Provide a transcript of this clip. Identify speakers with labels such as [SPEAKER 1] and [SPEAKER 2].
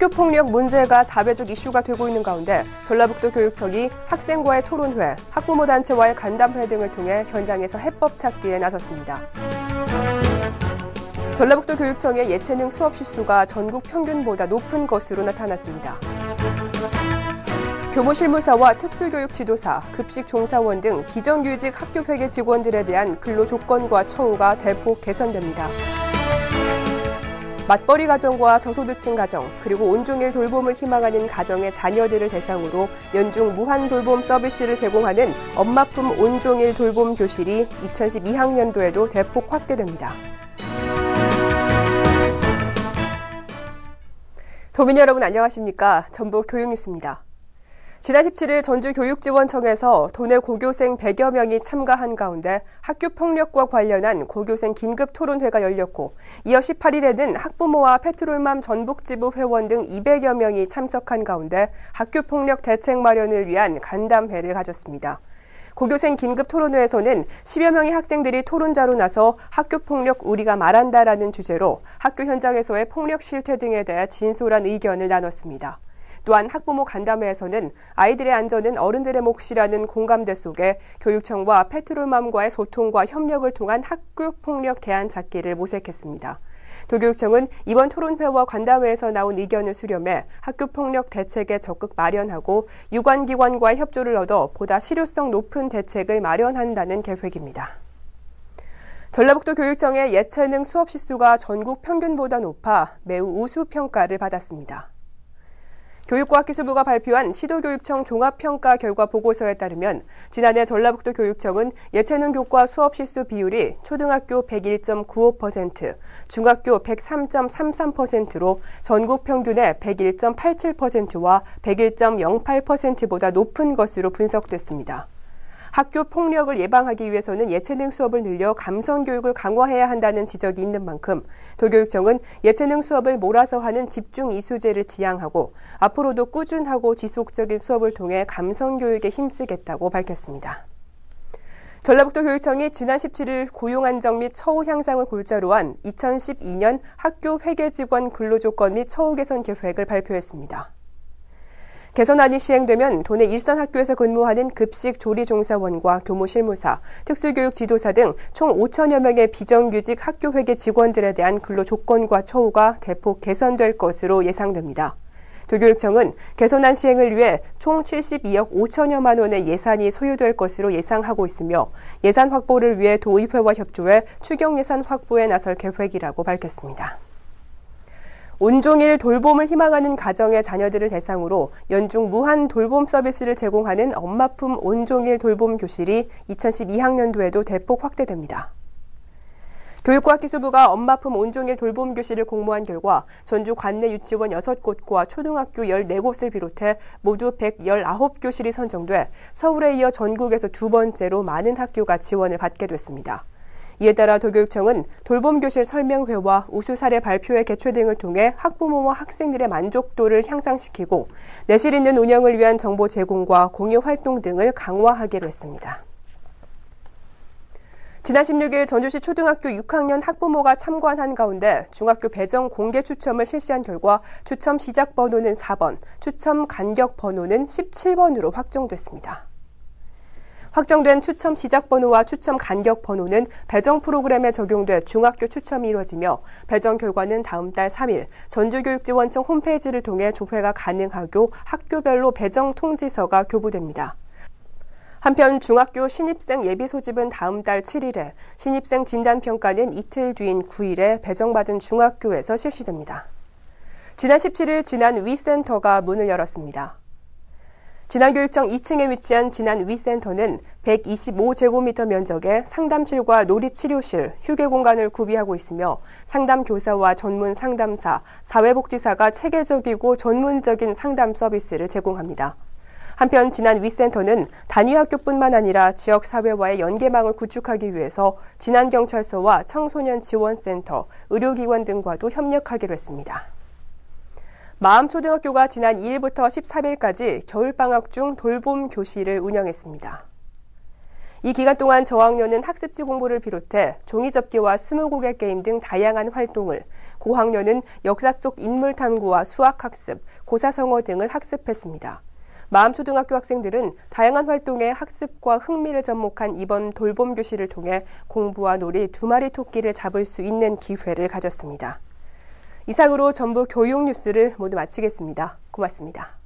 [SPEAKER 1] 학교폭력 문제가 사회적 이슈가 되고 있는 가운데 전라북도 교육청이 학생과의 토론회, 학부모 단체와의 간담회 등을 통해 현장에서 해법 찾기에 나섰습니다. 전라북도 교육청의 예체능 수업 실수가 전국 평균보다 높은 것으로 나타났습니다. 교무실무사와 특수교육 지도사, 급식 종사원 등 비정규직 학교회계 직원들에 대한 근로 조건과 처우가 대폭 개선됩니다. 맞벌이 가정과 저소득층 가정, 그리고 온종일 돌봄을 희망하는 가정의 자녀들을 대상으로 연중 무한 돌봄 서비스를 제공하는 엄마품 온종일 돌봄 교실이 2012학년도에도 대폭 확대됩니다. 도민 여러분 안녕하십니까? 전북 교육뉴스입니다. 지난 17일 전주교육지원청에서 도내 고교생 100여 명이 참가한 가운데 학교폭력과 관련한 고교생 긴급 토론회가 열렸고, 이어 18일에는 학부모와 페트롤맘 전북지부 회원 등 200여 명이 참석한 가운데 학교폭력 대책 마련을 위한 간담회를 가졌습니다. 고교생 긴급 토론회에서는 10여 명의 학생들이 토론자로 나서 학교폭력 우리가 말한다라는 주제로 학교 현장에서의 폭력 실태 등에 대해 진솔한 의견을 나눴습니다. 또한 학부모 간담회에서는 아이들의 안전은 어른들의 몫이라는 공감대 속에 교육청과 페트롤맘과의 소통과 협력을 통한 학교폭력 대안 찾기를 모색했습니다. 도교육청은 이번 토론회와 간담회에서 나온 의견을 수렴해 학교폭력 대책에 적극 마련하고 유관기관과의 협조를 얻어 보다 실효성 높은 대책을 마련한다는 계획입니다. 전라북도 교육청의 예체능 수업 실수가 전국 평균보다 높아 매우 우수 평가를 받았습니다. 교육과학기술부가 발표한 시도교육청 종합평가 결과 보고서에 따르면 지난해 전라북도 교육청은 예체능 교과 수업 실수 비율이 초등학교 101.95%, 중학교 103.33%로 전국 평균의 101.87%와 101.08%보다 높은 것으로 분석됐습니다. 학교 폭력을 예방하기 위해서는 예체능 수업을 늘려 감성교육을 강화해야 한다는 지적이 있는 만큼 도교육청은 예체능 수업을 몰아서 하는 집중 이수제를 지향하고 앞으로도 꾸준하고 지속적인 수업을 통해 감성교육에 힘쓰겠다고 밝혔습니다. 전라북도 교육청이 지난 17일 고용 안정 및 처우 향상을 골자로 한 2012년 학교 회계직원 근로조건 및 처우 개선 계획을 발표했습니다. 개선안이 시행되면 도내 일선 학교에서 근무하는 급식 조리 종사원과 교무실무사, 특수교육 지도사 등 총 5천여 명의 비정규직 학교회계 직원들에 대한 근로 조건과 처우가 대폭 개선될 것으로 예상됩니다. 도교육청은 개선안 시행을 위해 총 72억 5천여만 원의 예산이 소요될 것으로 예상하고 있으며 예산 확보를 위해 도의회와 협조해 추경 예산 확보에 나설 계획이라고 밝혔습니다. 온종일 돌봄을 희망하는 가정의 자녀들을 대상으로 연중 무한 돌봄 서비스를 제공하는 엄마품 온종일 돌봄 교실이 2012학년도에도 대폭 확대됩니다. 교육과학기술부가 엄마품 온종일 돌봄 교실을 공모한 결과 전주 관내 유치원 6곳과 초등학교 14곳을 비롯해 모두 119교실이 선정돼 서울에 이어 전국에서 두 번째로 많은 학교가 지원을 받게 됐습니다. 이에 따라 도교육청은 돌봄교실 설명회와 우수 사례 발표회 개최 등을 통해 학부모와 학생들의 만족도를 향상시키고 내실 있는 운영을 위한 정보 제공과 공유 활동 등을 강화하기로 했습니다. 지난 16일 전주시 초등학교 6학년 학부모가 참관한 가운데 중학교 배정 공개 추첨을 실시한 결과 추첨 시작 번호는 4번, 추첨 간격 번호는 17번으로 확정됐습니다. 확정된 추첨 시작 번호와 추첨 간격 번호는 배정 프로그램에 적용돼 중학교 추첨이 이루어지며 배정 결과는 다음 달 3일 전주교육지원청 홈페이지를 통해 조회가 가능하고 학교별로 배정 통지서가 교부됩니다. 한편 중학교 신입생 예비 소집은 다음 달 7일에, 신입생 진단평가는 이틀 뒤인 9일에 배정받은 중학교에서 실시됩니다. 지난 17일 진안 위센터가 문을 열었습니다. 진안교육청 2층에 위치한 진안 위센터는 125제곱미터 면적의 상담실과 놀이치료실, 휴게공간을 구비하고 있으며 상담교사와 전문 상담사, 사회복지사가 체계적이고 전문적인 상담 서비스를 제공합니다. 한편 진안 위센터는 단위학교뿐만 아니라 지역사회와의 연계망을 구축하기 위해서 진안경찰서와 청소년지원센터, 의료기관 등과도 협력하기로 했습니다. 마음초등학교가 지난 2일부터 13일까지 겨울방학 중 돌봄 교실을 운영했습니다. 이 기간 동안 저학년은 학습지 공부를 비롯해 종이접기와 스무고개 게임 등 다양한 활동을, 고학년은 역사 속 인물 탐구와 수학 학습, 고사성어 등을 학습했습니다. 마암초등학교 학생들은 다양한 활동에 학습과 흥미를 접목한 이번 돌봄 교실을 통해 공부와 놀이 두 마리 토끼를 잡을 수 있는 기회를 가졌습니다. 이상으로 전북 교육 뉴스를 모두 마치겠습니다. 고맙습니다.